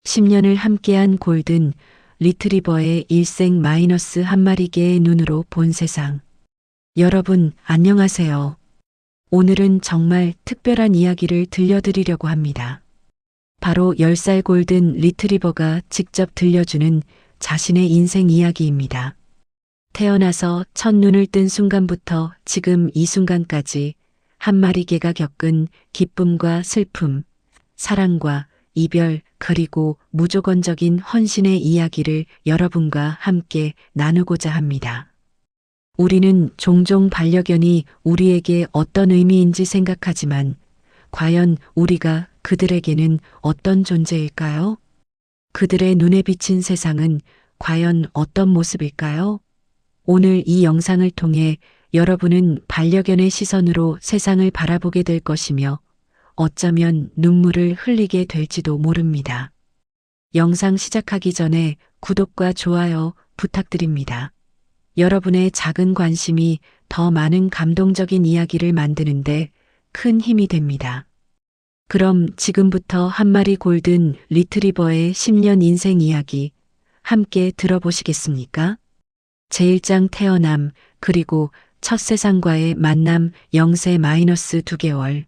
10년을 함께한 골든 리트리버의 일생 마이너스 한 마리 개의 눈으로 본 세상. 여러분, 안녕하세요. 오늘은 정말 특별한 이야기를 들려드리려고 합니다. 바로 10살 골든 리트리버가 직접 들려주는 자신의 인생 이야기입니다. 태어나서 첫눈을 뜬 순간부터 지금 이 순간까지 한 마리 개가 겪은 기쁨과 슬픔, 사랑과 이별, 그리고 무조건적인 헌신의 이야기를 여러분과 함께 나누고자 합니다. 우리는 종종 반려견이 우리에게 어떤 의미인지 생각하지만 과연 우리가 그들에게는 어떤 존재일까요? 그들의 눈에 비친 세상은 과연 어떤 모습일까요? 오늘 이 영상을 통해 여러분은 반려견의 시선으로 세상을 바라보게 될 것이며 어쩌면 눈물을 흘리게 될지도 모릅니다. 영상 시작하기 전에 구독과 좋아요 부탁드립니다. 여러분의 작은 관심이 더 많은 감동적인 이야기를 만드는데 큰 힘이 됩니다. 그럼 지금부터 한 마리 골든 리트리버의 10년 인생 이야기 함께 들어보시겠습니까? 제1장 태어남, 그리고 첫 세상과의 만남 0세 마이너스 2개월.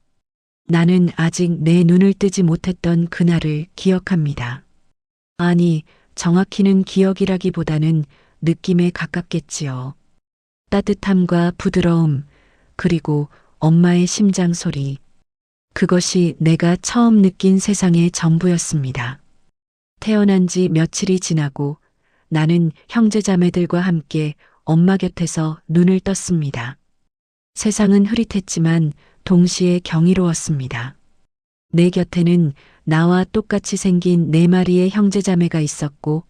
나는 아직 내 눈을 뜨지 못했던 그날을 기억합니다. 아니, 정확히는 기억이라기보다는 느낌에 가깝겠지요. 따뜻함과 부드러움, 그리고 엄마의 심장 소리. 그것이 내가 처음 느낀 세상의 전부였습니다. 태어난 지 며칠이 지나고 나는 형제자매들과 함께 엄마 곁에서 눈을 떴습니다. 세상은 흐릿했지만 동시에 경이로웠습니다. 내 곁에는 나와 똑같이 생긴 4마리의 형제자매가 있었고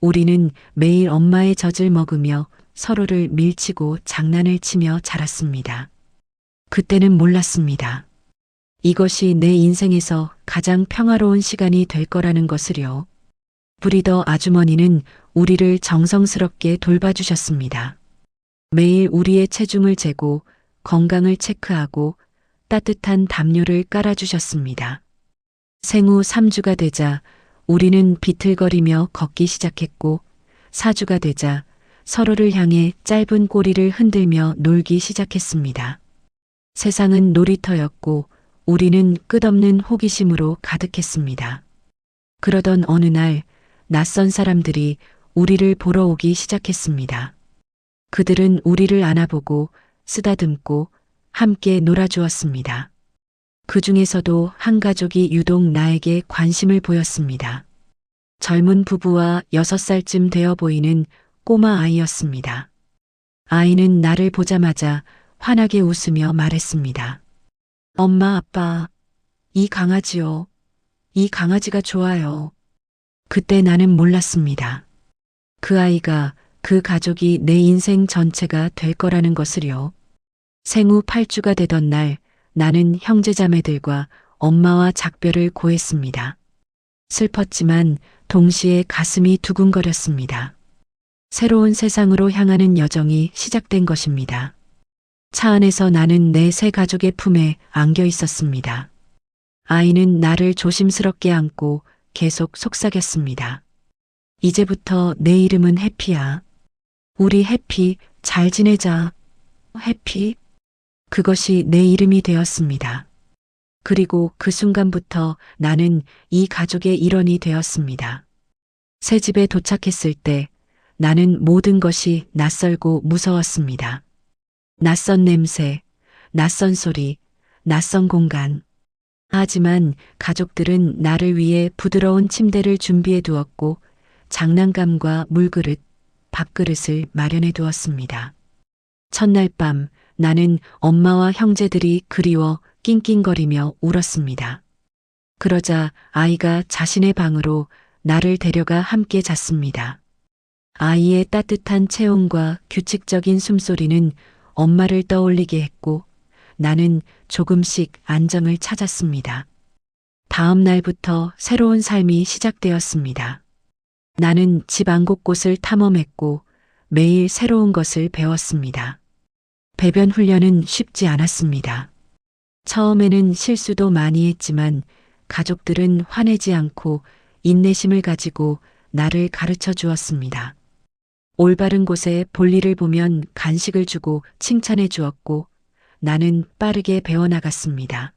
우리는 매일 엄마의 젖을 먹으며 서로를 밀치고 장난을 치며 자랐습니다. 그때는 몰랐습니다. 이것이 내 인생에서 가장 평화로운 시간이 될 거라는 것을요. 브리더 아주머니는 우리를 정성스럽게 돌봐주셨습니다. 매일 우리의 체중을 재고 건강을 체크하고 따뜻한 담요를 깔아주셨습니다. 생후 3주가 되자 우리는 비틀거리며 걷기 시작했고 4주가 되자 서로를 향해 짧은 꼬리를 흔들며 놀기 시작했습니다. 세상은 놀이터였고 우리는 끝없는 호기심으로 가득했습니다. 그러던 어느 날 낯선 사람들이 우리를 보러 오기 시작했습니다. 그들은 우리를 안아보고 쓰다듬고 함께 놀아주었습니다. 그 중에서도 한 가족이 유독 나에게 관심을 보였습니다. 젊은 부부와 6살쯤 되어 보이는 꼬마 아이였습니다. 아이는 나를 보자마자 환하게 웃으며 말했습니다. 엄마, 아빠, 이 강아지요. 이 강아지가 좋아요. 그때 나는 몰랐습니다. 그 아이가, 그 가족이 내 인생 전체가 될 거라는 것을요. 생후 8주가 되던 날 나는 형제자매들과 엄마와 작별을 고했습니다. 슬펐지만 동시에 가슴이 두근거렸습니다. 새로운 세상으로 향하는 여정이 시작된 것입니다. 차 안에서 나는 내 새 가족의 품에 안겨 있었습니다. 아이는 나를 조심스럽게 안고 계속 속삭였습니다. 이제부터 내 이름은 해피야. 우리 해피 잘 지내자. 해피? 그것이 내 이름이 되었습니다. 그리고 그 순간부터 나는 이 가족의 일원이 되었습니다. 새 집에 도착했을 때 나는 모든 것이 낯설고 무서웠습니다. 낯선 냄새, 낯선 소리, 낯선 공간. 하지만 가족들은 나를 위해 부드러운 침대를 준비해 두었고 장난감과 물그릇, 밥그릇을 마련해 두었습니다. 첫날 밤 나는 엄마와 형제들이 그리워 낑낑거리며 울었습니다. 그러자 아이가 자신의 방으로 나를 데려가 함께 잤습니다. 아이의 따뜻한 체온과 규칙적인 숨소리는 엄마를 떠올리게 했고 나는 조금씩 안정을 찾았습니다. 다음 날부터 새로운 삶이 시작되었습니다. 나는 집 안 곳곳을 탐험했고 매일 새로운 것을 배웠습니다. 배변 훈련은 쉽지 않았습니다. 처음에는 실수도 많이 했지만 가족들은 화내지 않고 인내심을 가지고 나를 가르쳐 주었습니다. 올바른 곳에 볼일을 보면 간식을 주고 칭찬해 주었고 나는 빠르게 배워나갔습니다.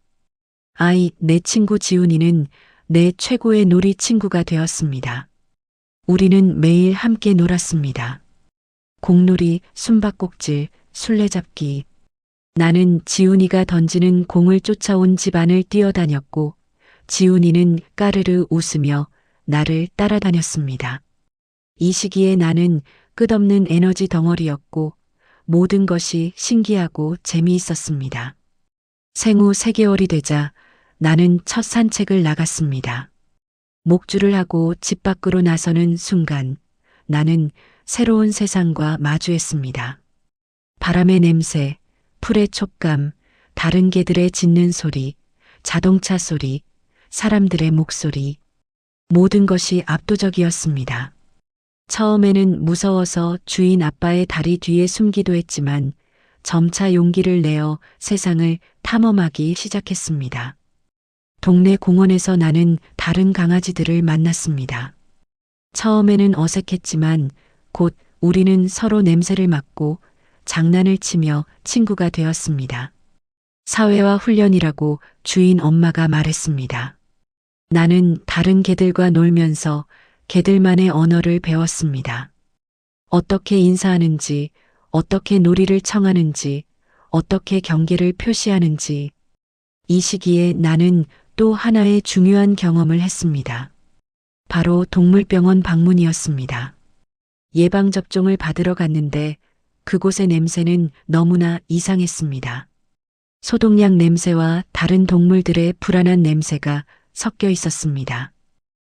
내 친구 지훈이는 내 최고의 놀이 친구가 되었습니다. 우리는 매일 함께 놀았습니다. 공놀이, 숨바꼭질, 술래잡기. 나는 지훈이가 던지는 공을 쫓아온 집안을 뛰어다녔고 지훈이는 까르르 웃으며 나를 따라다녔습니다. 이 시기에 나는 끝없는 에너지 덩어리였고 모든 것이 신기하고 재미있었습니다. 생후 3개월이 되자 나는 첫 산책을 나갔습니다. 목줄을 하고 집 밖으로 나서는 순간 나는 새로운 세상과 마주했습니다. 바람의 냄새, 풀의 촉감, 다른 개들의 짖는 소리, 자동차 소리, 사람들의 목소리, 모든 것이 압도적이었습니다. 처음에는 무서워서 주인 아빠의 다리 뒤에 숨기도 했지만 점차 용기를 내어 세상을 탐험하기 시작했습니다. 동네 공원에서 나는 다른 강아지들을 만났습니다. 처음에는 어색했지만 곧 우리는 서로 냄새를 맡고 장난을 치며 친구가 되었습니다. 사회화 훈련이라고 주인 엄마가 말했습니다. 나는 다른 개들과 놀면서 개들만의 언어를 배웠습니다. 어떻게 인사하는지, 어떻게 놀이를 청하는지, 어떻게 경계를 표시하는지. 이 시기에 나는 또 하나의 중요한 경험을 했습니다. 바로 동물병원 방문이었습니다. 예방접종을 받으러 갔는데 그곳의 냄새는 너무나 이상했습니다. 소독약 냄새와 다른 동물들의 불안한 냄새가 섞여 있었습니다.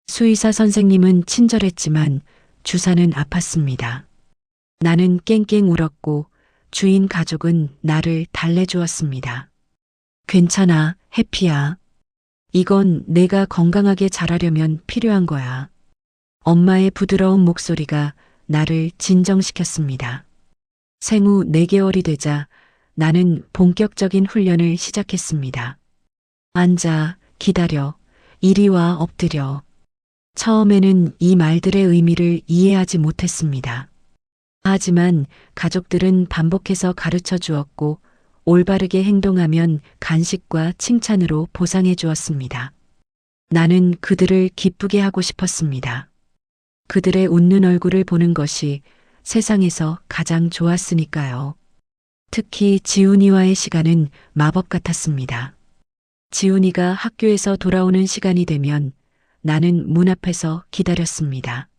수의사 선생님은 친절했지만 주사는 아팠습니다. 나는 깽깽 울었고 주인 가족은 나를 달래주었습니다. 괜찮아, 해피야. 이건 내가 건강하게 자라려면 필요한 거야. 엄마의 부드러운 목소리가 나를 진정시켰습니다. 생후 4개월이 되자 나는 본격적인 훈련을 시작했습니다. 앉아, 기다려, 이리 와, 엎드려. 처음에는 이 말들의 의미를 이해하지 못했습니다. 하지만 가족들은 반복해서 가르쳐 주었고 올바르게 행동하면 간식과 칭찬으로 보상해 주었습니다. 나는 그들을 기쁘게 하고 싶었습니다. 그들의 웃는 얼굴을 보는 것이 세상에서 가장 좋았으니까요. 특히 지훈이와의 시간은 마법 같았습니다. 지훈이가 학교에서 돌아오는 시간이 되면 나는 문 앞에서 기다렸습니다.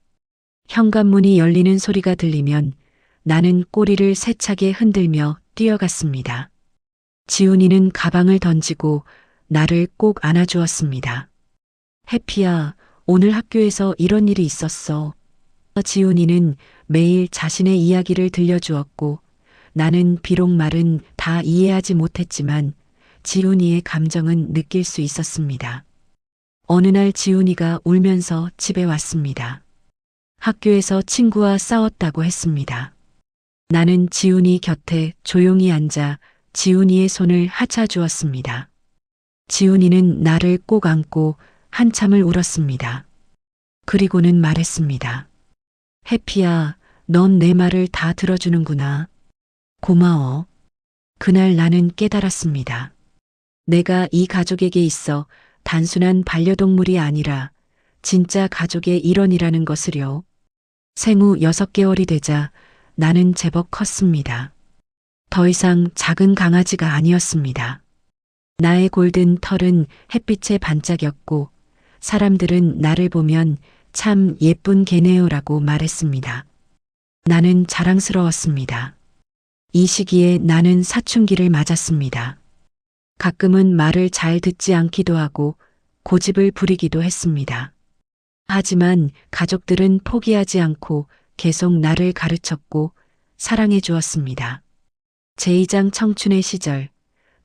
현관문이 열리는 소리가 들리면 나는 꼬리를 세차게 흔들며 뛰어갔습니다. 지훈이는 가방을 던지고 나를 꼭 안아주었습니다. 해피야, 오늘 학교에서 이런 일이 있었어. 지훈이는 매일 자신의 이야기를 들려주었고 나는 비록 말은 다 이해하지 못했지만 지훈이의 감정은 느낄 수 있었습니다. 어느 날 지훈이가 울면서 집에 왔습니다. 학교에서 친구와 싸웠다고 했습니다. 나는 지훈이 곁에 조용히 앉아 지훈이의 손을 하차 주었습니다. 지훈이는 나를 꼭 안고 한참을 울었습니다. 그리고는 말했습니다. 해피야, 넌 내 말을 다 들어주는구나. 고마워. 그날 나는 깨달았습니다. 내가 이 가족에게 있어 단순한 반려동물이 아니라 진짜 가족의 일원이라는 것을요. 생후 6개월이 되자 나는 제법 컸습니다. 더 이상 작은 강아지가 아니었습니다. 나의 골든 털은 햇빛에 반짝였고 사람들은 나를 보면 참 예쁜 개네요라고 말했습니다. 나는 자랑스러웠습니다. 이 시기에 나는 사춘기를 맞았습니다. 가끔은 말을 잘 듣지 않기도 하고 고집을 부리기도 했습니다. 하지만 가족들은 포기하지 않고 계속 나를 가르쳤고 사랑해 주었습니다. 제2장 청춘의 시절,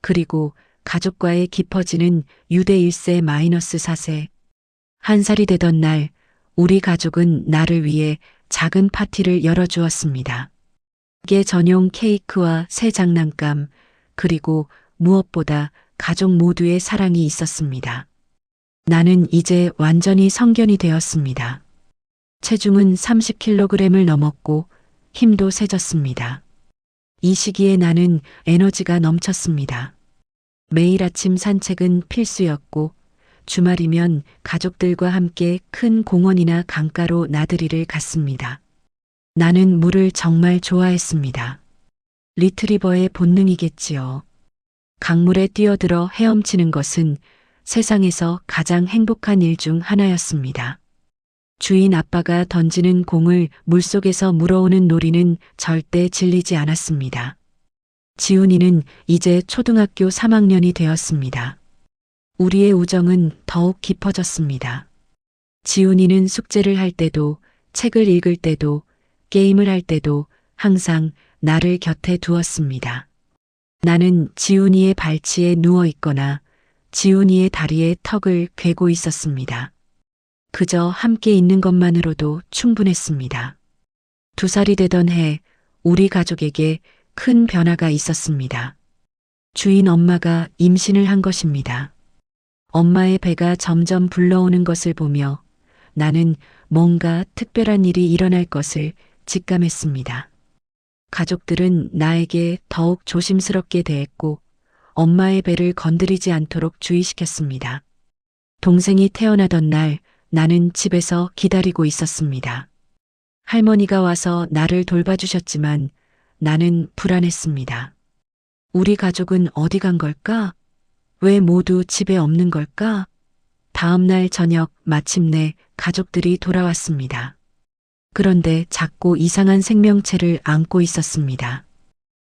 그리고 가족과의 깊어지는 유대 1세 마이너스 4세. 1살이 되던 날, 우리 가족은 나를 위해 작은 파티를 열어주었습니다. 개 전용 케이크와 새 장난감, 그리고 무엇보다 가족 모두의 사랑이 있었습니다. 나는 이제 완전히 성견이 되었습니다. 체중은 30kg을 넘었고 힘도 세졌습니다. 이 시기에 나는 에너지가 넘쳤습니다. 매일 아침 산책은 필수였고 주말이면 가족들과 함께 큰 공원이나 강가로 나들이를 갔습니다. 나는 물을 정말 좋아했습니다. 리트리버의 본능이겠지요. 강물에 뛰어들어 헤엄치는 것은 세상에서 가장 행복한 일 중 하나였습니다. 주인 아빠가 던지는 공을 물속에서 물어오는 놀이는 절대 질리지 않았습니다. 지훈이는 이제 초등학교 3학년이 되었습니다. 우리의 우정은 더욱 깊어졌습니다. 지훈이는 숙제를 할 때도, 책을 읽을 때도, 게임을 할 때도 항상 나를 곁에 두었습니다. 나는 지훈이의 발치에 누워 있거나 지훈이의 다리에 턱을 괴고 있었습니다. 그저 함께 있는 것만으로도 충분했습니다. 2살이 되던 해 우리 가족에게 큰 변화가 있었습니다. 주인 엄마가 임신을 한 것입니다. 엄마의 배가 점점 불러오는 것을 보며 나는 뭔가 특별한 일이 일어날 것을 직감했습니다. 가족들은 나에게 더욱 조심스럽게 대했고 엄마의 배를 건드리지 않도록 주의시켰습니다. 동생이 태어나던 날 나는 집에서 기다리고 있었습니다. 할머니가 와서 나를 돌봐주셨지만 나는 불안했습니다. 우리 가족은 어디 간 걸까? 왜 모두 집에 없는 걸까? 다음 날 저녁 마침내 가족들이 돌아왔습니다. 그런데 작고 이상한 생명체를 안고 있었습니다.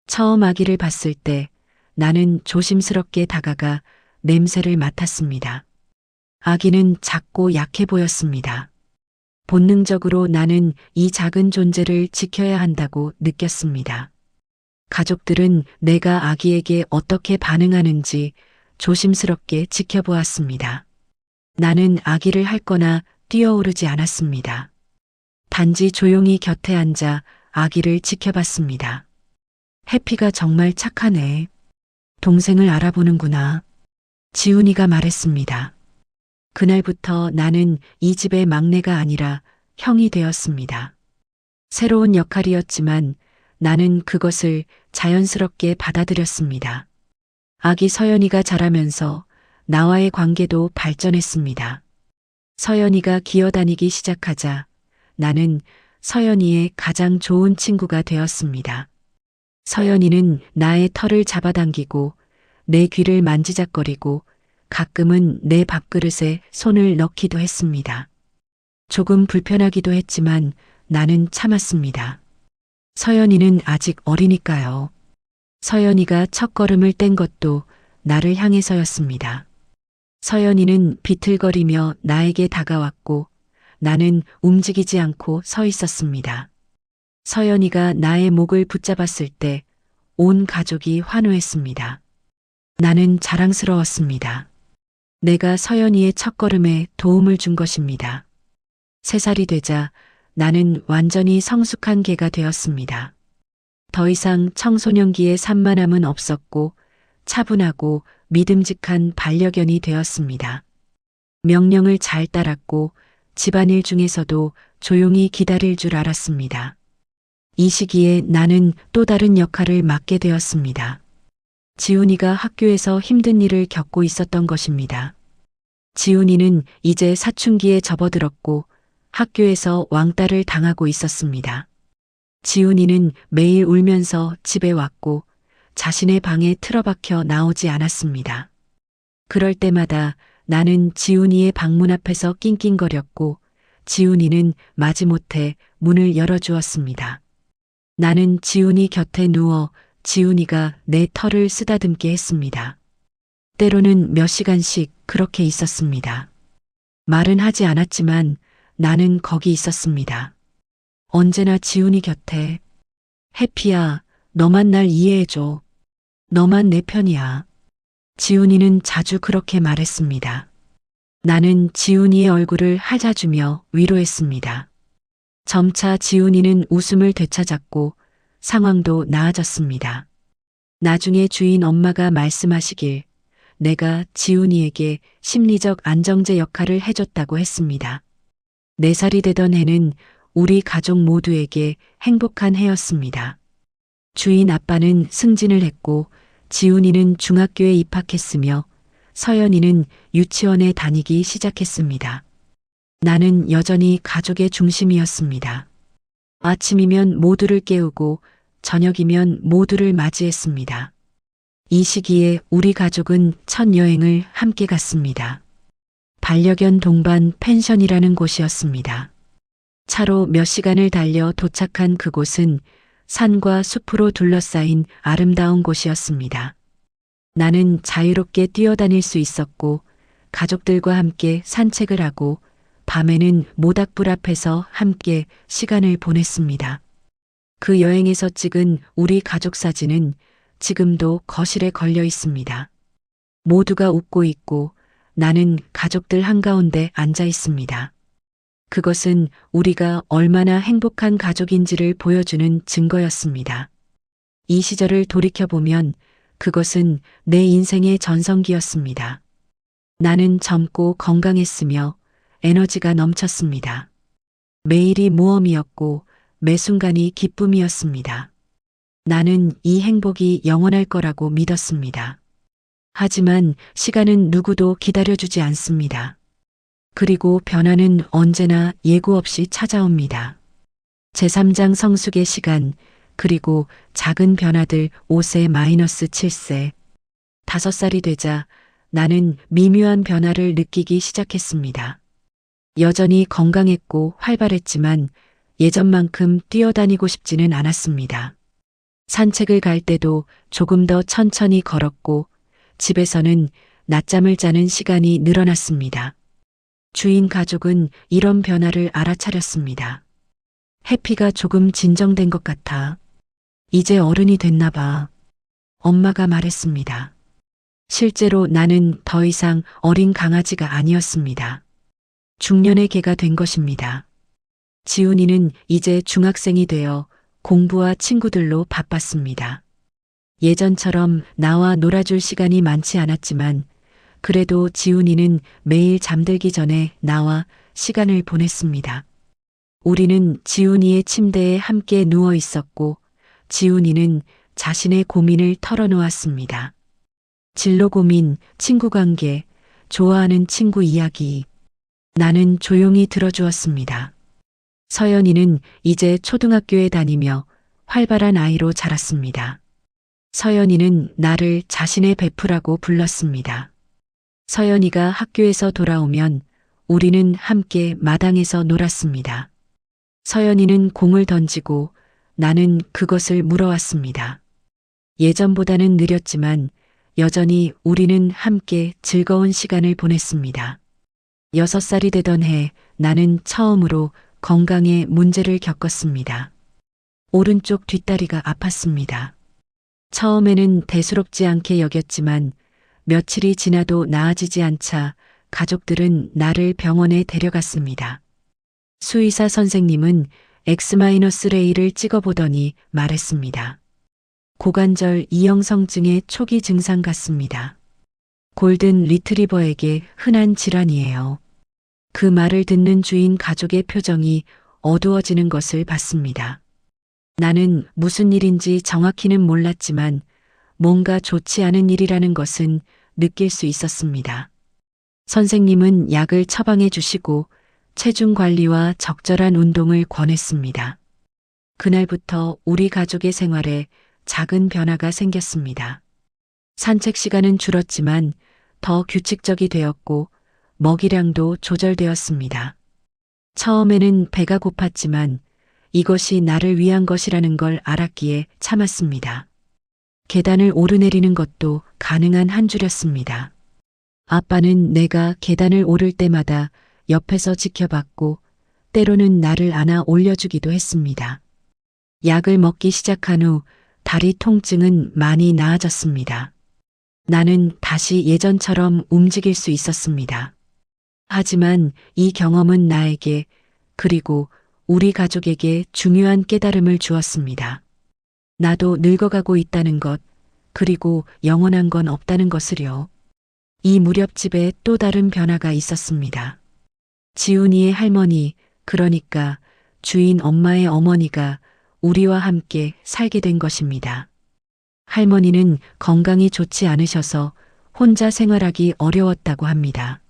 처음 아기를 봤을 때 나는 조심스럽게 다가가 냄새를 맡았습니다. 아기는 작고 약해 보였습니다. 본능적으로 나는 이 작은 존재를 지켜야 한다고 느꼈습니다. 가족들은 내가 아기에게 어떻게 반응하는지 조심스럽게 지켜보았습니다. 나는 아기를 핥거나 뛰어오르지 않았습니다. 단지 조용히 곁에 앉아 아기를 지켜봤습니다. 해피가 정말 착하네. 동생을 알아보는구나. 지훈이가 말했습니다. 그날부터 나는 이 집의 막내가 아니라 형이 되었습니다. 새로운 역할이었지만 나는 그것을 자연스럽게 받아들였습니다. 아기 서연이가 자라면서 나와의 관계도 발전했습니다. 서연이가 기어다니기 시작하자 나는 서연이의 가장 좋은 친구가 되었습니다. 서연이는 나의 털을 잡아당기고 내 귀를 만지작거리고 가끔은 내 밥그릇에 손을 넣기도 했습니다. 조금 불편하기도 했지만 나는 참았습니다. 서연이는 아직 어리니까요. 서연이가 첫걸음을 뗀 것도 나를 향해서였습니다. 서연이는 비틀거리며 나에게 다가왔고 나는 움직이지 않고 서 있었습니다. 서연이가 나의 목을 붙잡았을 때 온 가족이 환호했습니다. 나는 자랑스러웠습니다. 내가 서연이의 첫걸음에 도움을 준 것입니다. 3살이 되자 나는 완전히 성숙한 개가 되었습니다. 더 이상 청소년기의 산만함은 없었고 차분하고 믿음직한 반려견이 되었습니다. 명령을 잘 따랐고 집안일 중에서도 조용히 기다릴 줄 알았습니다. 이 시기에 나는 또 다른 역할을 맡게 되었습니다. 지훈이가 학교에서 힘든 일을 겪고 있었던 것입니다. 지훈이는 이제 사춘기에 접어들었고 학교에서 왕따를 당하고 있었습니다. 지훈이는 매일 울면서 집에 왔고 자신의 방에 틀어박혀 나오지 않았습니다. 그럴 때마다 나는 지훈이의 방문 앞에서 낑낑거렸고 지훈이는 마지못해 문을 열어주었습니다. 나는 지훈이 곁에 누워 지훈이가 내 털을 쓰다듬게 했습니다. 때로는 몇 시간씩 그렇게 있었습니다. 말은 하지 않았지만 나는 거기 있었습니다. 언제나 지훈이 곁에. 해피야, 너만 날 이해해줘. 너만 내 편이야. 지훈이는 자주 그렇게 말했습니다. 나는 지훈이의 얼굴을 하자주며 위로했습니다. 점차 지훈이는 웃음을 되찾았고 상황도 나아졌습니다. 나중에 주인 엄마가 말씀하시길 내가 지훈이에게 심리적 안정제 역할을 해줬다고 했습니다. 4살이 되던 해는 우리 가족 모두에게 행복한 해였습니다. 주인 아빠는 승진을 했고 지훈이는 중학교에 입학했으며 서연이는 유치원에 다니기 시작했습니다. 나는 여전히 가족의 중심이었습니다. 아침이면 모두를 깨우고 저녁이면 모두를 맞이했습니다. 이 시기에 우리 가족은 첫 여행을 함께 갔습니다. 반려견 동반 펜션이라는 곳이었습니다. 차로 몇 시간을 달려 도착한 그곳은 산과 숲으로 둘러싸인 아름다운 곳이었습니다. 나는 자유롭게 뛰어다닐 수 있었고 가족들과 함께 산책을 하고 밤에는 모닥불 앞에서 함께 시간을 보냈습니다. 그 여행에서 찍은 우리 가족 사진은 지금도 거실에 걸려 있습니다. 모두가 웃고 있고 나는 가족들 한가운데 앉아 있습니다. 그것은 우리가 얼마나 행복한 가족인지를 보여주는 증거였습니다. 이 시절을 돌이켜보면 그것은 내 인생의 전성기였습니다. 나는 젊고 건강했으며 에너지가 넘쳤습니다. 매일이 모험이었고 매 순간이 기쁨이었습니다. 나는 이 행복이 영원할 거라고 믿었습니다. 하지만 시간은 누구도 기다려주지 않습니다. 그리고 변화는 언제나 예고 없이 찾아옵니다. 제3장 성숙의 시간, 그리고 작은 변화들 5세 마이너스 7세. 5살이 되자 나는 미묘한 변화를 느끼기 시작했습니다. 여전히 건강했고 활발했지만 예전만큼 뛰어다니고 싶지는 않았습니다. 산책을 갈 때도 조금 더 천천히 걸었고 집에서는 낮잠을 자는 시간이 늘어났습니다. 주인 가족은 이런 변화를 알아차렸습니다. 해피가 조금 진정된 것 같아. 이제 어른이 됐나 봐. 엄마가 말했습니다. 실제로 나는 더 이상 어린 강아지가 아니었습니다. 중년의 개가 된 것입니다. 지훈이는 이제 중학생이 되어 공부와 친구들로 바빴습니다. 예전처럼 나와 놀아줄 시간이 많지 않았지만 그래도 지훈이는 매일 잠들기 전에 나와 시간을 보냈습니다. 우리는 지훈이의 침대에 함께 누워 있었고 지훈이는 자신의 고민을 털어놓았습니다. 진로 고민, 친구 관계, 좋아하는 친구 이야기. 나는 조용히 들어주었습니다. 서연이는 이제 초등학교에 다니며 활발한 아이로 자랐습니다. 서연이는 나를 자신의 베프라고 불렀습니다. 서연이가 학교에서 돌아오면 우리는 함께 마당에서 놀았습니다. 서연이는 공을 던지고 나는 그것을 물어왔습니다. 예전보다는 느렸지만 여전히 우리는 함께 즐거운 시간을 보냈습니다. 6살이 되던 해 나는 처음으로 건강에 문제를 겪었습니다. 오른쪽 뒷다리가 아팠습니다. 처음에는 대수롭지 않게 여겼지만 며칠이 지나도 나아지지 않자 가족들은 나를 병원에 데려갔습니다. 수의사 선생님은 X-레이를 찍어보더니 말했습니다. 고관절 이형성증의 초기 증상 같습니다. 골든 리트리버에게 흔한 질환이에요. 그 말을 듣는 주인 가족의 표정이 어두워지는 것을 봤습니다. 나는 무슨 일인지 정확히는 몰랐지만 뭔가 좋지 않은 일이라는 것은 느낄 수 있었습니다. 선생님은 약을 처방해 주시고 체중 관리와 적절한 운동을 권했습니다. 그날부터 우리 가족의 생활에 작은 변화가 생겼습니다. 산책 시간은 줄었지만 더 규칙적이 되었고 먹이량도 조절되었습니다. 처음에는 배가 고팠지만 이것이 나를 위한 것이라는 걸 알았기에 참았습니다. 계단을 오르내리는 것도 가능한 한 줄이었습니다. 아빠는 내가 계단을 오를 때마다 옆에서 지켜봤고 때로는 나를 안아 올려주기도 했습니다. 약을 먹기 시작한 후 다리 통증은 많이 나아졌습니다. 나는 다시 예전처럼 움직일 수 있었습니다. 하지만 이 경험은 나에게 그리고 우리 가족에게 중요한 깨달음을 주었습니다. 나도 늙어가고 있다는 것, 그리고 영원한 건 없다는 것을요. 이 무렵 집에 또 다른 변화가 있었습니다. 지훈이의 할머니, 그러니까 주인 엄마의 어머니가 우리와 함께 살게 된 것입니다. 할머니는 건강이 좋지 않으셔서 혼자 생활하기 어려웠다고 합니다.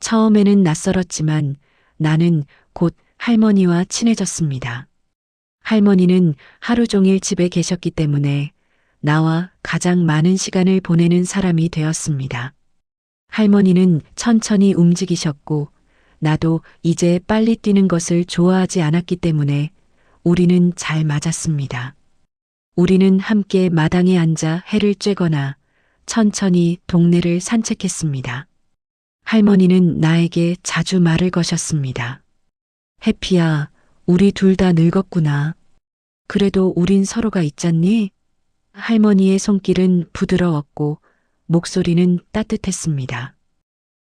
처음에는 낯설었지만 나는 곧 할머니와 친해졌습니다. 할머니는 하루 종일 집에 계셨기 때문에 나와 가장 많은 시간을 보내는 사람이 되었습니다. 할머니는 천천히 움직이셨고 나도 이제 빨리 뛰는 것을 좋아하지 않았기 때문에 우리는 잘 맞았습니다. 우리는 함께 마당에 앉아 해를 쬐거나 천천히 동네를 산책했습니다. 할머니는 나에게 자주 말을 거셨습니다. 해피야, 우리 둘 다 늙었구나. 그래도 우린 서로가 있잖니? 할머니의 손길은 부드러웠고 목소리는 따뜻했습니다.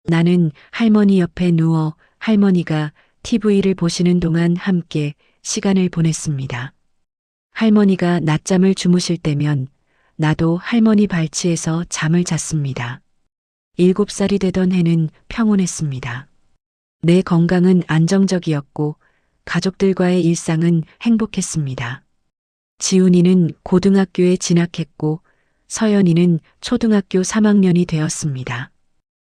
나는 할머니 옆에 누워 할머니가 TV를 보시는 동안 함께 시간을 보냈습니다. 할머니가 낮잠을 주무실 때면 나도 할머니 발치에서 잠을 잤습니다. 7살이 되던 해는 평온했습니다. 내 건강은 안정적이었고 가족들과의 일상은 행복했습니다. 지훈이는 고등학교에 진학했고 서연이는 초등학교 3학년이 되었습니다.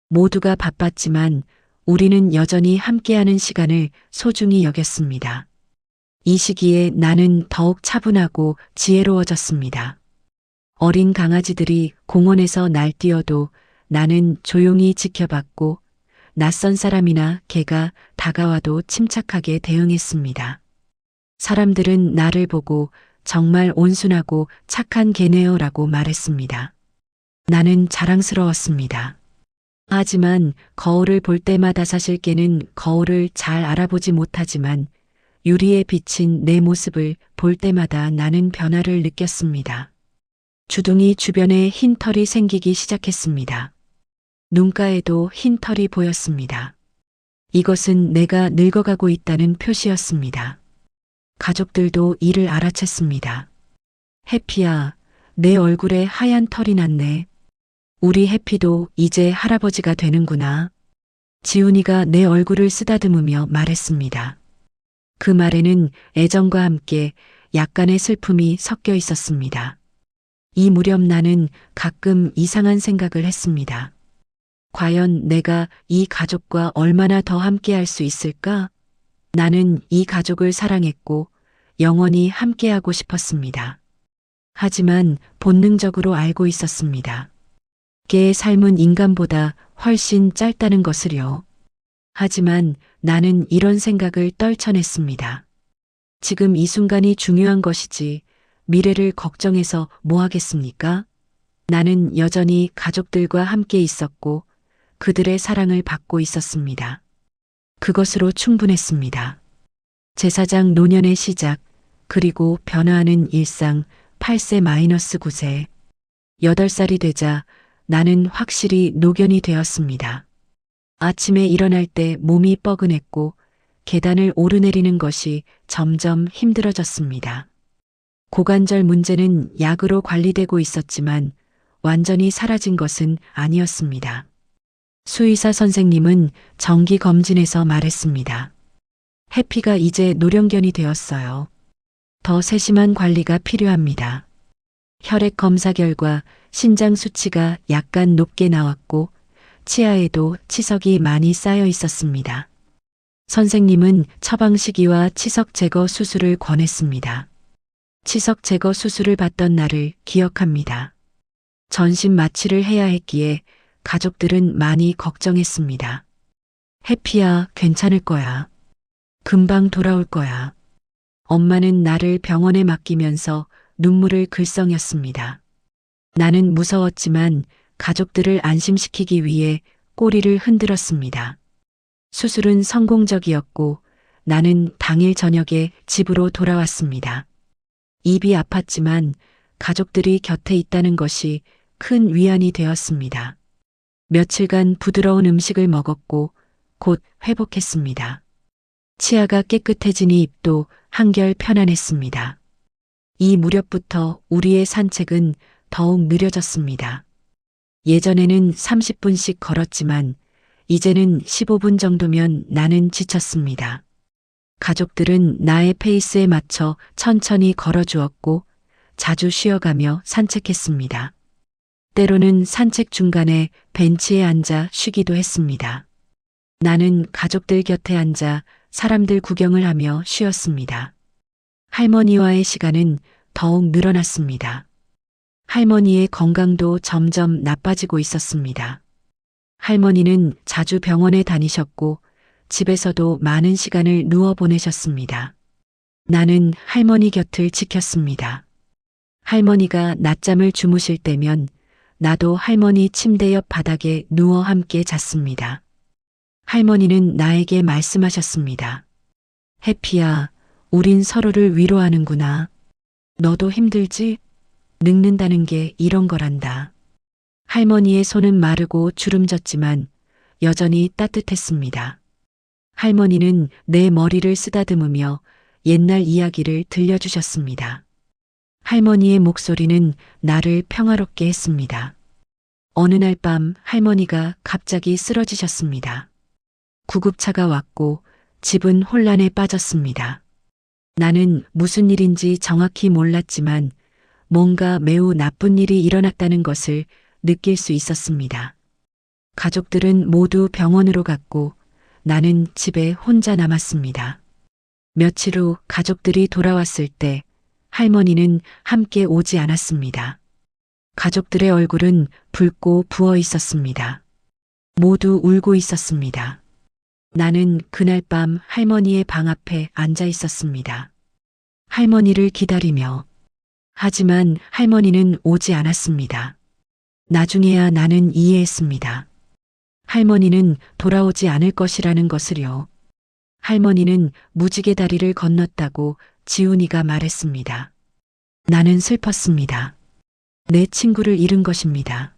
모두가 바빴지만 우리는 여전히 함께하는 시간을 소중히 여겼습니다. 이 시기에 나는 더욱 차분하고 지혜로워졌습니다. 어린 강아지들이 공원에서 날뛰어도 나는 조용히 지켜봤고 낯선 사람이나 개가 다가와도 침착하게 대응했습니다. 사람들은 나를 보고 정말 온순하고 착한 개네요라고 말했습니다. 나는 자랑스러웠습니다. 하지만 거울을 볼 때마다 사실 개는 거울을 잘 알아보지 못하지만 유리에 비친 내 모습을 볼 때마다 나는 변화를 느꼈습니다. 주둥이 주변에 흰 털이 생기기 시작했습니다. 눈가에도 흰 털이 보였습니다. 이것은 내가 늙어가고 있다는 표시였습니다. 가족들도 이를 알아챘습니다. 해피야, 내 얼굴에 하얀 털이 났네. 우리 해피도 이제 할아버지가 되는구나. 지훈이가 내 얼굴을 쓰다듬으며 말했습니다. 그 말에는 애정과 함께 약간의 슬픔이 섞여 있었습니다. 이 무렵 나는 가끔 이상한 생각을 했습니다. 과연 내가 이 가족과 얼마나 더 함께할 수 있을까? 나는 이 가족을 사랑했고 영원히 함께하고 싶었습니다. 하지만 본능적으로 알고 있었습니다. 개의 삶은 인간보다 훨씬 짧다는 것을요. 하지만 나는 이런 생각을 떨쳐냈습니다. 지금 이 순간이 중요한 것이지 미래를 걱정해서 뭐 하겠습니까? 나는 여전히 가족들과 함께 있었고 그들의 사랑을 받고 있었습니다. 그것으로 충분했습니다. 제사장 노년의 시작, 그리고 변화하는 일상 8세-9세. 8살이 되자 나는 확실히 노견이 되었습니다. 아침에 일어날 때 몸이 뻐근했고 계단을 오르내리는 것이 점점 힘들어졌습니다. 고관절 문제는 약으로 관리되고 있었지만 완전히 사라진 것은 아니었습니다. 수의사 선생님은 정기 검진에서 말했습니다. 해피가 이제 노령견이 되었어요. 더 세심한 관리가 필요합니다. 혈액 검사 결과 신장 수치가 약간 높게 나왔고 치아에도 치석이 많이 쌓여 있었습니다. 선생님은 처방시기와 치석 제거 수술을 권했습니다. 치석 제거 수술을 받던 날을 기억합니다. 전신 마취를 해야 했기에 가족들은 많이 걱정했습니다. 해피야, 괜찮을 거야. 금방 돌아올 거야. 엄마는 나를 병원에 맡기면서 눈물을 글썽였습니다. 나는 무서웠지만 가족들을 안심시키기 위해 꼬리를 흔들었습니다. 수술은 성공적이었고 나는 당일 저녁에 집으로 돌아왔습니다. 입이 아팠지만 가족들이 곁에 있다는 것이 큰 위안이 되었습니다. 며칠간 부드러운 음식을 먹었고 곧 회복했습니다. 치아가 깨끗해지니 입도 한결 편안했습니다. 이 무렵부터 우리의 산책은 더욱 느려졌습니다. 예전에는 30분씩 걸었지만 이제는 15분 정도면 나는 지쳤습니다. 가족들은 나의 페이스에 맞춰 천천히 걸어주었고 자주 쉬어가며 산책했습니다. 때로는 산책 중간에 벤치에 앉아 쉬기도 했습니다. 나는 가족들 곁에 앉아 사람들 구경을 하며 쉬었습니다. 할머니와의 시간은 더욱 늘어났습니다. 할머니의 건강도 점점 나빠지고 있었습니다. 할머니는 자주 병원에 다니셨고 집에서도 많은 시간을 누워 보내셨습니다. 나는 할머니 곁을 지켰습니다. 할머니가 낮잠을 주무실 때면 나도 할머니 침대 옆 바닥에 누워 함께 잤습니다. 할머니는 나에게 말씀하셨습니다. 해피야, 우린 서로를 위로하는구나. 너도 힘들지? 늙는다는 게 이런 거란다. 할머니의 손은 마르고 주름졌지만 여전히 따뜻했습니다. 할머니는 내 머리를 쓰다듬으며 옛날 이야기를 들려주셨습니다. 할머니의 목소리는 나를 평화롭게 했습니다. 어느 날 밤 할머니가 갑자기 쓰러지셨습니다. 구급차가 왔고 집은 혼란에 빠졌습니다. 나는 무슨 일인지 정확히 몰랐지만 뭔가 매우 나쁜 일이 일어났다는 것을 느낄 수 있었습니다. 가족들은 모두 병원으로 갔고 나는 집에 혼자 남았습니다. 며칠 후 가족들이 돌아왔을 때 할머니는 함께 오지 않았습니다. 가족들의 얼굴은 붉고 부어 있었습니다. 모두 울고 있었습니다. 나는 그날 밤 할머니의 방 앞에 앉아 있었습니다. 할머니를 기다리며. 하지만 할머니는 오지 않았습니다. 나중에야 나는 이해했습니다. 할머니는 돌아오지 않을 것이라는 것을요. 할머니는 무지개 다리를 건넜다고 지훈이가 말했습니다. 나는 슬펐습니다. 내 친구를 잃은 것입니다.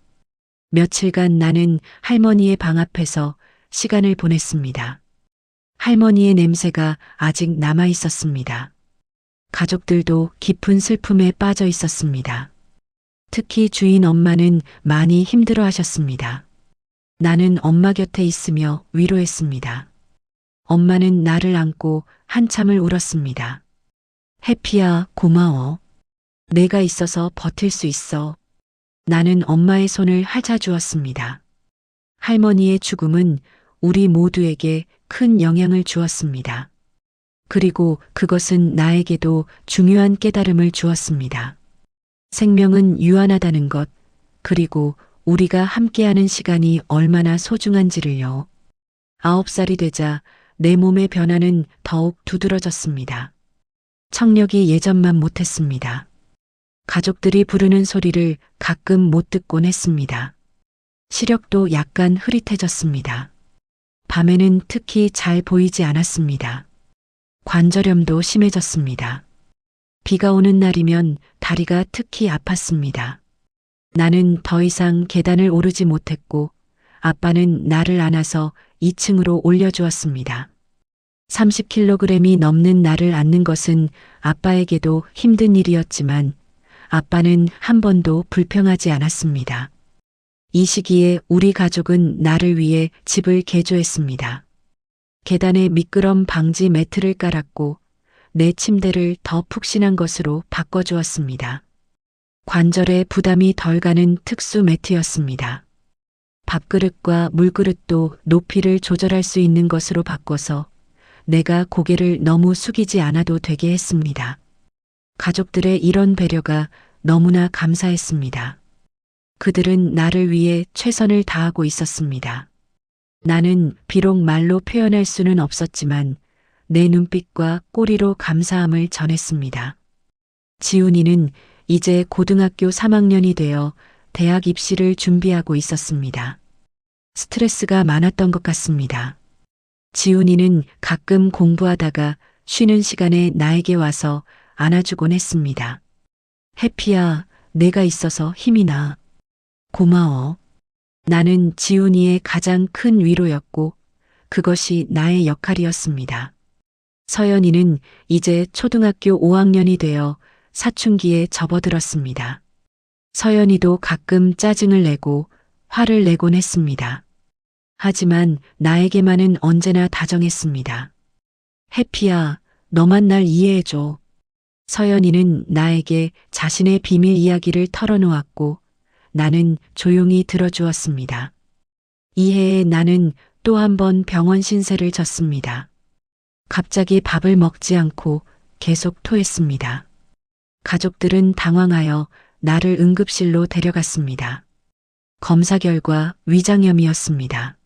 며칠간 나는 할머니의 방 앞에서 시간을 보냈습니다. 할머니의 냄새가 아직 남아 있었습니다. 가족들도 깊은 슬픔에 빠져 있었습니다. 특히 주인 엄마는 많이 힘들어 하셨습니다. 나는 엄마 곁에 있으며 위로했습니다. 엄마는 나를 안고 한참을 울었습니다. 해피야, 고마워. 내가 있어서 버틸 수 있어. 나는 엄마의 손을 핥아주었습니다. 할머니의 죽음은 우리 모두에게 큰 영향을 주었습니다. 그리고 그것은 나에게도 중요한 깨달음을 주었습니다. 생명은 유한하다는 것, 그리고 우리가 함께하는 시간이 얼마나 소중한지를요. 9살이 되자 내 몸의 변화는 더욱 두드러졌습니다. 청력이 예전만 못했습니다. 가족들이 부르는 소리를 가끔 못 듣곤 했습니다. 시력도 약간 흐릿해졌습니다. 밤에는 특히 잘 보이지 않았습니다. 관절염도 심해졌습니다. 비가 오는 날이면 다리가 특히 아팠습니다. 나는 더 이상 계단을 오르지 못했고 아빠는 나를 안아서 2층으로 올려주었습니다. 30kg이 넘는 나를 안는 것은 아빠에게도 힘든 일이었지만 아빠는 한 번도 불평하지 않았습니다. 이 시기에 우리 가족은 나를 위해 집을 개조했습니다. 계단에 미끄럼 방지 매트를 깔았고 내 침대를 더 푹신한 것으로 바꿔주었습니다. 관절에 부담이 덜 가는 특수 매트였습니다. 밥그릇과 물그릇도 높이를 조절할 수 있는 것으로 바꿔서 내가 고개를 너무 숙이지 않아도 되게 했습니다. 가족들의 이런 배려가 너무나 감사했습니다. 그들은 나를 위해 최선을 다하고 있었습니다. 나는 비록 말로 표현할 수는 없었지만 내 눈빛과 꼬리로 감사함을 전했습니다. 지훈이는 이제 고등학교 3학년이 되어 대학 입시를 준비하고 있었습니다. 스트레스가 많았던 것 같습니다. 지훈이는 가끔 공부하다가 쉬는 시간에 나에게 와서 안아주곤 했습니다. 해피야, 내가 있어서 힘이 나. 고마워. 나는 지훈이의 가장 큰 위로였고 그것이 나의 역할이었습니다. 서연이는 이제 초등학교 5학년이 되어 사춘기에 접어들었습니다. 서연이도 가끔 짜증을 내고 화를 내곤 했습니다. 하지만 나에게만은 언제나 다정했습니다. 해피야, 너만 날 이해해줘. 서연이는 나에게 자신의 비밀 이야기를 털어놓았고 나는 조용히 들어주었습니다. 이해에 나는 또 한 번 병원 신세를 졌습니다. 갑자기 밥을 먹지 않고 계속 토했습니다. 가족들은 당황하여 나를 응급실로 데려갔습니다. 검사 결과 위장염이었습니다.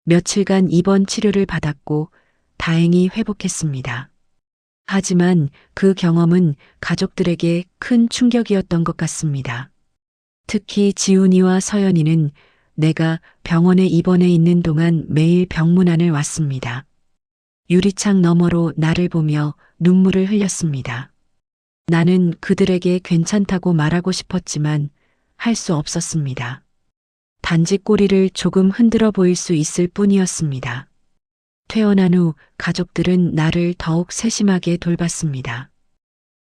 며칠간 입원 치료를 받았고 다행히 회복했습니다. 하지만 그 경험은 가족들에게 큰 충격이었던 것 같습니다. 특히 지훈이와 서연이는 내가 병원에 입원해 있는 동안 매일 병문안을 왔습니다. 유리창 너머로 나를 보며 눈물을 흘렸습니다. 나는 그들에게 괜찮다고 말하고 싶었지만 할 수 없었습니다. 단지 꼬리를 조금 흔들어 보일 수 있을 뿐이었습니다. 퇴원한 후 가족들은 나를 더욱 세심하게 돌봤습니다.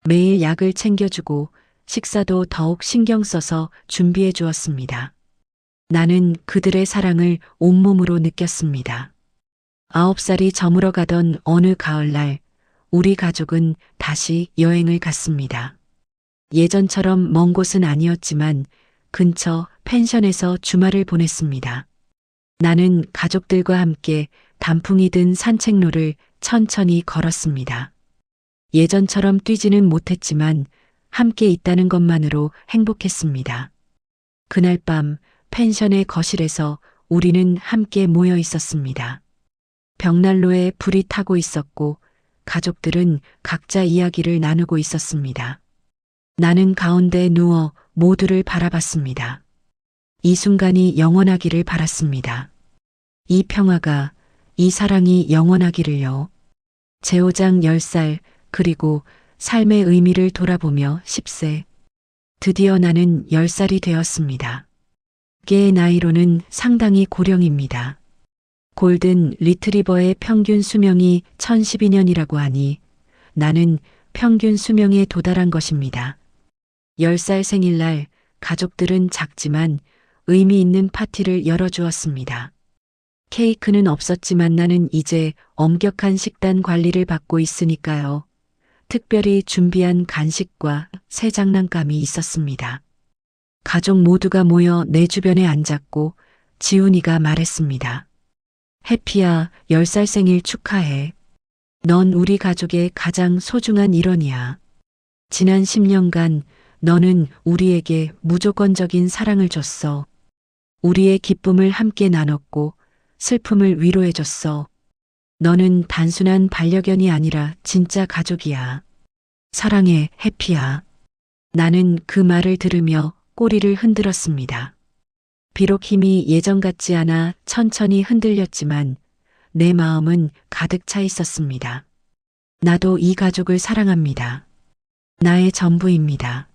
매일 약을 챙겨주고 식사도 더욱 신경 써서 준비해 주었습니다. 나는 그들의 사랑을 온몸으로 느꼈습니다. 9살이 저물어 가던 어느 가을날 우리 가족은 다시 여행을 갔습니다. 예전처럼 먼 곳은 아니었지만 근처 펜션에서 주말을 보냈습니다. 나는 가족들과 함께 단풍이 든 산책로를 천천히 걸었습니다. 예전처럼 뛰지는 못했지만 함께 있다는 것만으로 행복했습니다. 그날 밤 펜션의 거실에서 우리는 함께 모여 있었습니다. 벽난로에 불이 타고 있었고 가족들은 각자 이야기를 나누고 있었습니다. 나는 가운데 누워 모두를 바라봤습니다. 이 순간이 영원하기를 바랐습니다. 이 평화가, 이 사랑이 영원하기를요. 제오장 10살, 그리고 삶의 의미를 돌아보며 10세. 드디어 나는 10살이 되었습니다. 개의 나이로는 상당히 고령입니다. 골든 리트리버의 평균 수명이 1012년이라고 하니 나는 평균 수명에 도달한 것입니다. 10살 생일날 가족들은 작지만 의미 있는 파티를 열어주었습니다. 케이크는 없었지만 나는 이제 엄격한 식단 관리를 받고 있으니까요. 특별히 준비한 간식과 새 장난감이 있었습니다. 가족 모두가 모여 내 주변에 앉았고 지훈이가 말했습니다. 해피야, 10살 생일 축하해. 넌 우리 가족의 가장 소중한 일원이야. 지난 10년간 너는 우리에게 무조건적인 사랑을 줬어. 우리의 기쁨을 함께 나눴고 슬픔을 위로해줬어. 너는 단순한 반려견이 아니라 진짜 가족이야. 사랑해, 해피야. 나는 그 말을 들으며 꼬리를 흔들었습니다. 비록 힘이 예전 같지 않아 천천히 흔들렸지만 내 마음은 가득 차 있었습니다. 나도 이 가족을 사랑합니다. 나의 전부입니다.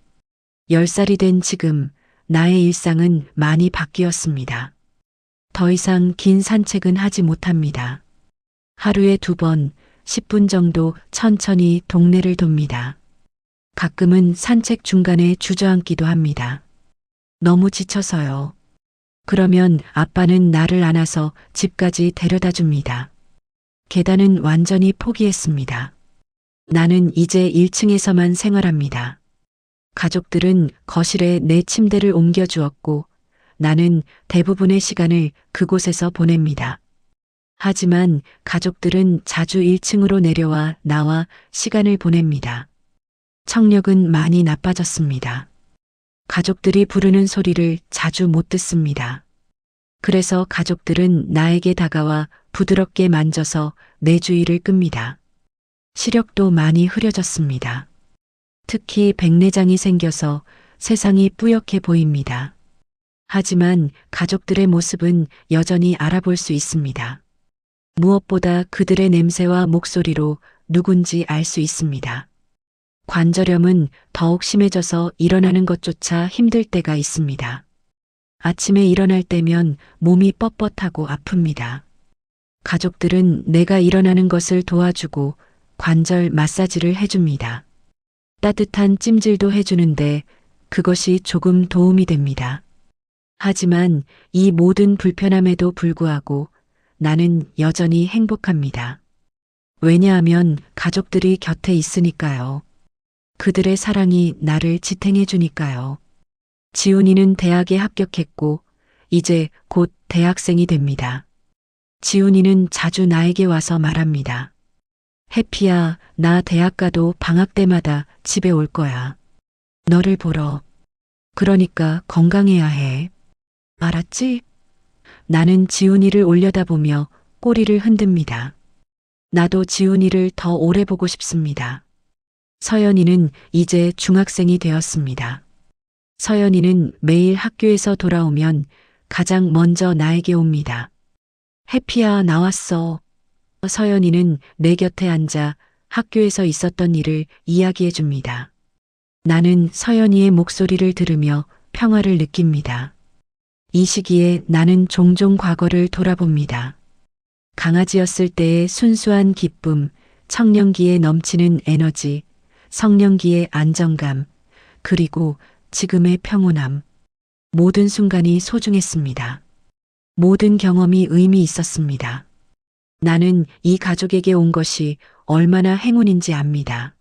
10살이 된 지금 나의 일상은 많이 바뀌었습니다. 더 이상 긴 산책은 하지 못합니다. 하루에 2번, 10분 정도 천천히 동네를 돕니다. 가끔은 산책 중간에 주저앉기도 합니다. 너무 지쳐서요. 그러면 아빠는 나를 안아서 집까지 데려다 줍니다. 계단은 완전히 포기했습니다. 나는 이제 1층에서만 생활합니다. 가족들은 거실에 내 침대를 옮겨주었고 나는 대부분의 시간을 그곳에서 보냅니다. 하지만 가족들은 자주 1층으로 내려와 나와 시간을 보냅니다. 청력은 많이 나빠졌습니다. 가족들이 부르는 소리를 자주 못 듣습니다. 그래서 가족들은 나에게 다가와 부드럽게 만져서 내 주의를 끕니다. 시력도 많이 흐려졌습니다. 특히 백내장이 생겨서 세상이 뿌옇게 보입니다. 하지만 가족들의 모습은 여전히 알아볼 수 있습니다. 무엇보다 그들의 냄새와 목소리로 누군지 알 수 있습니다. 관절염은 더욱 심해져서 일어나는 것조차 힘들 때가 있습니다. 아침에 일어날 때면 몸이 뻣뻣하고 아픕니다. 가족들은 내가 일어나는 것을 도와주고 관절 마사지를 해줍니다. 따뜻한 찜질도 해주는데 그것이 조금 도움이 됩니다. 하지만 이 모든 불편함에도 불구하고 나는 여전히 행복합니다. 왜냐하면 가족들이 곁에 있으니까요. 그들의 사랑이 나를 지탱해 주니까요. 지훈이는 대학에 합격했고 이제 곧 대학생이 됩니다. 지훈이는 자주 나에게 와서 말합니다. 해피야, 나 대학 가도 방학 때마다 집에 올 거야. 너를 보러. 그러니까 건강해야 해. 알았지? 나는 지훈이를 올려다보며 꼬리를 흔듭니다. 나도 지훈이를 더 오래 보고 싶습니다. 서연이는 이제 중학생이 되었습니다. 서연이는 매일 학교에서 돌아오면 가장 먼저 나에게 옵니다. 해피야, 나왔어. 서연이는 내 곁에 앉아 학교에서 있었던 일을 이야기해 줍니다. 나는 서연이의 목소리를 들으며 평화를 느낍니다. 이 시기에 나는 종종 과거를 돌아봅니다. 강아지였을 때의 순수한 기쁨, 청년기에 넘치는 에너지, 성년기의 안정감, 그리고 지금의 평온함. 모든 순간이 소중했습니다. 모든 경험이 의미 있었습니다. 나는 이 가족에게 온 것이 얼마나 행운인지 압니다.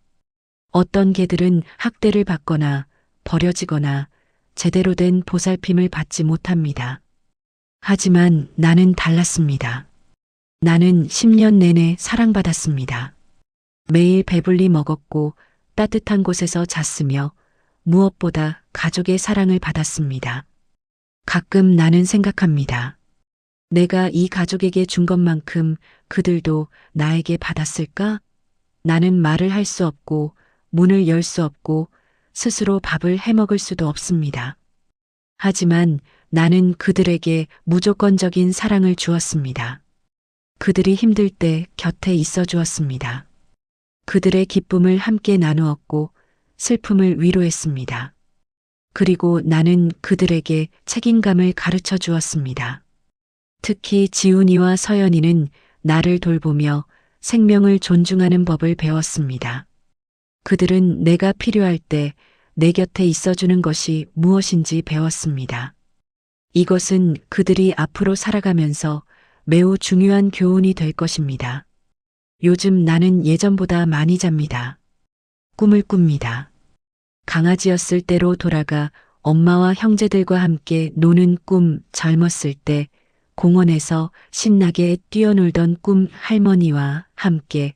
어떤 개들은 학대를 받거나 버려지거나 제대로 된 보살핌을 받지 못합니다. 하지만 나는 달랐습니다. 나는 10년 내내 사랑받았습니다. 매일 배불리 먹었고 따뜻한 곳에서 잤으며 무엇보다 가족의 사랑을 받았습니다. 가끔 나는 생각합니다. 내가 이 가족에게 준 것만큼 그들도 나에게 받았을까? 나는 말을 할 수 없고 문을 열 수 없고 스스로 밥을 해 먹을 수도 없습니다. 하지만 나는 그들에게 무조건적인 사랑을 주었습니다. 그들이 힘들 때 곁에 있어 주었습니다. 그들의 기쁨을 함께 나누었고 슬픔을 위로했습니다. 그리고 나는 그들에게 책임감을 가르쳐 주었습니다. 특히 지훈이와 서연이는 나를 돌보며 생명을 존중하는 법을 배웠습니다. 그들은 내가 필요할 때 내 곁에 있어주는 것이 무엇인지 배웠습니다. 이것은 그들이 앞으로 살아가면서 매우 중요한 교훈이 될 것입니다. 요즘 나는 예전보다 많이 잡니다. 꿈을 꿉니다. 강아지였을 때로 돌아가 엄마와 형제들과 함께 노는 꿈, 젊었을 때 공원에서 신나게 뛰어놀던 꿈, 할머니와 함께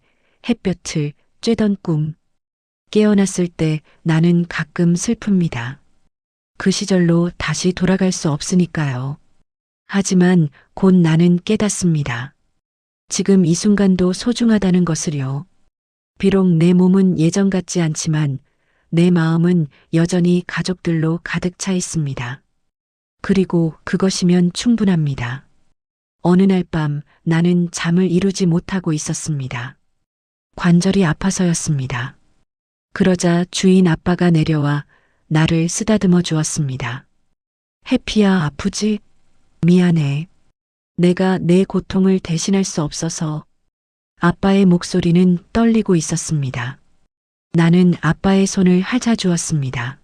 햇볕을 쬐던 꿈. 깨어났을 때 나는 가끔 슬픕니다. 그 시절로 다시 돌아갈 수 없으니까요. 하지만 곧 나는 깨닫습니다. 지금 이 순간도 소중하다는 것을요. 비록 내 몸은 예전 같지 않지만 내 마음은 여전히 가족들로 가득 차 있습니다. 그리고 그것이면 충분합니다. 어느 날 밤 나는 잠을 이루지 못하고 있었습니다. 관절이 아파서였습니다. 그러자 주인 아빠가 내려와 나를 쓰다듬어 주었습니다. 해피야, 아프지? 미안해. 내가 내 고통을 대신할 수 없어서. 아빠의 목소리는 떨리고 있었습니다. 나는 아빠의 손을 핥아주었습니다.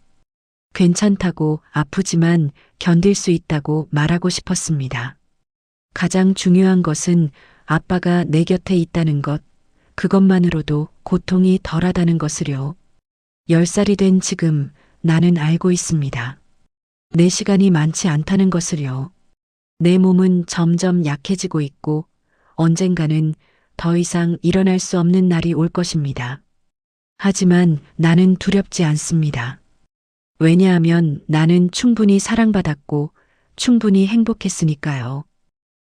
괜찮다고, 아프지만 견딜 수 있다고 말하고 싶었습니다. 가장 중요한 것은 아빠가 내 곁에 있다는 것, 그것만으로도 고통이 덜하다는 것을요. 10살이 된 지금 나는 알고 있습니다. 내 시간이 많지 않다는 것을요. 내 몸은 점점 약해지고 있고 언젠가는 더 이상 일어날 수 없는 날이 올 것입니다. 하지만 나는 두렵지 않습니다. 왜냐하면 나는 충분히 사랑받았고 충분히 행복했으니까요.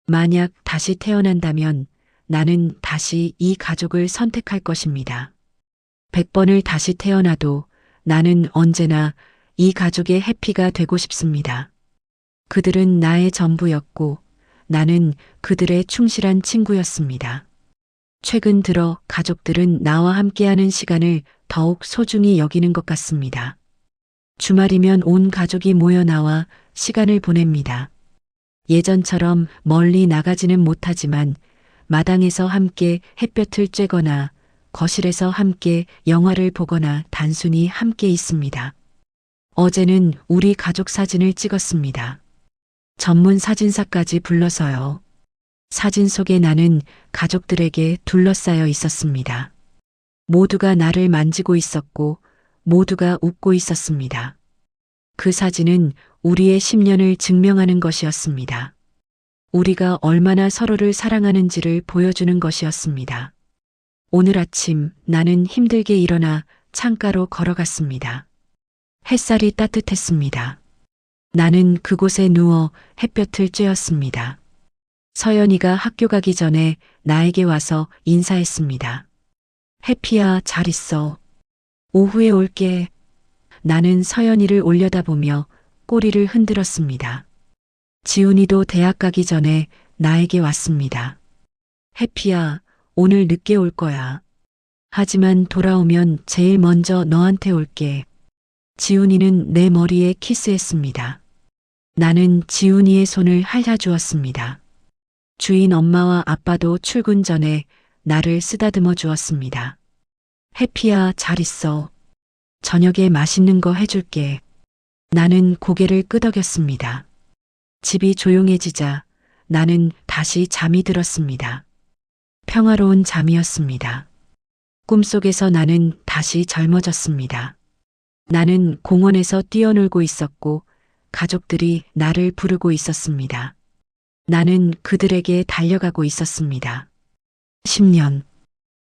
만약 다시 태어난다면 나는 다시 이 가족을 선택할 것입니다. 100번을 다시 태어나도 나는 언제나 이 가족의 해피가 되고 싶습니다. 그들은 나의 전부였고 나는 그들의 충실한 친구였습니다. 최근 들어 가족들은 나와 함께하는 시간을 더욱 소중히 여기는 것 같습니다. 주말이면 온 가족이 모여 나와 시간을 보냅니다. 예전처럼 멀리 나가지는 못하지만 마당에서 함께 햇볕을 쬐거나 거실에서 함께 영화를 보거나 단순히 함께 있습니다. 어제는 우리 가족 사진을 찍었습니다. 전문 사진사까지 불러서요. 사진 속에 나는 가족들에게 둘러싸여 있었습니다. 모두가 나를 만지고 있었고 모두가 웃고 있었습니다. 그 사진은 우리의 10년을 증명하는 것이었습니다. 우리가 얼마나 서로를 사랑하는지를 보여주는 것이었습니다. 오늘 아침 나는 힘들게 일어나 창가로 걸어갔습니다. 햇살이 따뜻했습니다. 나는 그곳에 누워 햇볕을 쬐었습니다. 서연이가 학교 가기 전에 나에게 와서 인사했습니다. 해피야, 잘 있어. 오후에 올게. 나는 서연이를 올려다보며 꼬리를 흔들었습니다. 지훈이도 대학 가기 전에 나에게 왔습니다. 해피야, 오늘 늦게 올 거야. 하지만 돌아오면 제일 먼저 너한테 올게. 지훈이는 내 머리에 키스했습니다. 나는 지훈이의 손을 핥아주었습니다. 주인 엄마와 아빠도 출근 전에 나를 쓰다듬어 주었습니다. 해피야, 잘 있어. 저녁에 맛있는 거 해줄게. 나는 고개를 끄덕였습니다. 집이 조용해지자 나는 다시 잠이 들었습니다. 평화로운 잠이었습니다. 꿈속에서 나는 다시 젊어졌습니다. 나는 공원에서 뛰어놀고 있었고 가족들이 나를 부르고 있었습니다. 나는 그들에게 달려가고 있었습니다. 10년.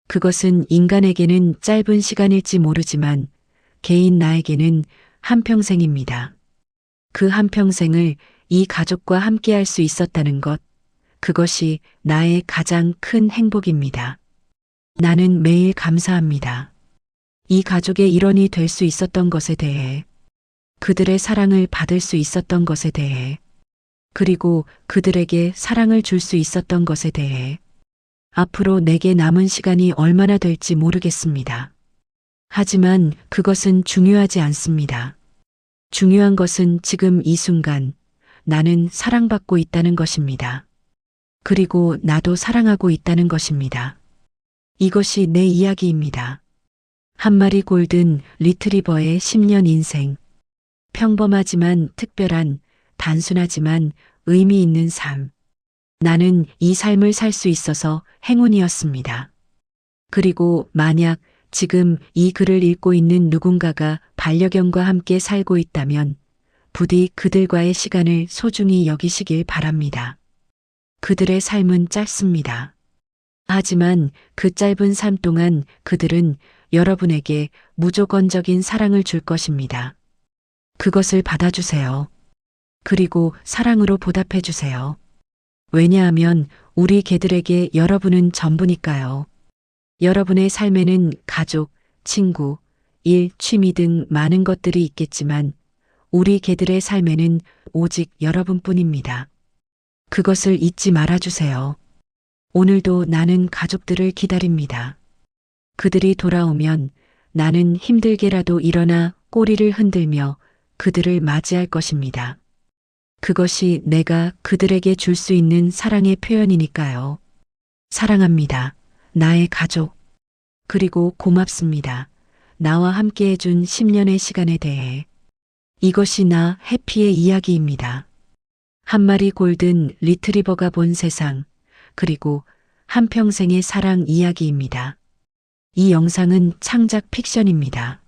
그것은 인간에게는 짧은 시간일지 모르지만 개인 나에게는 한평생입니다. 그 한평생을 이 가족과 함께 할 수 있었다는 것, 그것이 나의 가장 큰 행복입니다. 나는 매일 감사합니다. 이 가족의 일원이 될 수 있었던 것에 대해, 그들의 사랑을 받을 수 있었던 것에 대해, 그리고 그들에게 사랑을 줄 수 있었던 것에 대해, 앞으로 내게 남은 시간이 얼마나 될지 모르겠습니다. 하지만 그것은 중요하지 않습니다. 중요한 것은 지금 이 순간 나는 사랑받고 있다는 것입니다. 그리고 나도 사랑하고 있다는 것입니다. 이것이 내 이야기입니다. 한 마리 골든 리트리버의 10년 인생. 평범하지만 특별한, 단순하지만 의미 있는 삶. 나는 이 삶을 살 수 있어서 행운이었습니다. 그리고 만약 지금 이 글을 읽고 있는 누군가가 반려견과 함께 살고 있다면 부디 그들과의 시간을 소중히 여기시길 바랍니다. 그들의 삶은 짧습니다. 하지만 그 짧은 삶 동안 그들은 여러분에게 무조건적인 사랑을 줄 것입니다. 그것을 받아주세요. 그리고 사랑으로 보답해 주세요. 왜냐하면 우리 개들에게 여러분은 전부니까요. 여러분의 삶에는 가족, 친구, 일, 취미 등 많은 것들이 있겠지만 우리 개들의 삶에는 오직 여러분뿐입니다. 그것을 잊지 말아주세요. 오늘도 나는 가족들을 기다립니다. 그들이 돌아오면 나는 힘들게라도 일어나 꼬리를 흔들며 그들을 맞이할 것입니다. 그것이 내가 그들에게 줄 수 있는 사랑의 표현이니까요. 사랑합니다. 나의 가족. 그리고 고맙습니다. 나와 함께 해준 10년의 시간에 대해. 이것이 나 해피의 이야기입니다. 한 마리 골든 리트리버가 본 세상, 그리고 한평생의 사랑 이야기입니다. 이 영상은 창작 픽션입니다.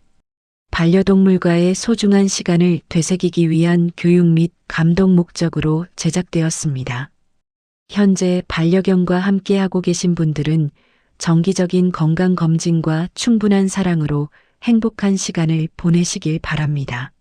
반려동물과의 소중한 시간을 되새기기 위한 교육 및 감동 목적으로 제작되었습니다. 현재 반려견과 함께하고 계신 분들은 정기적인 건강검진과 충분한 사랑으로 행복한 시간을 보내시길 바랍니다.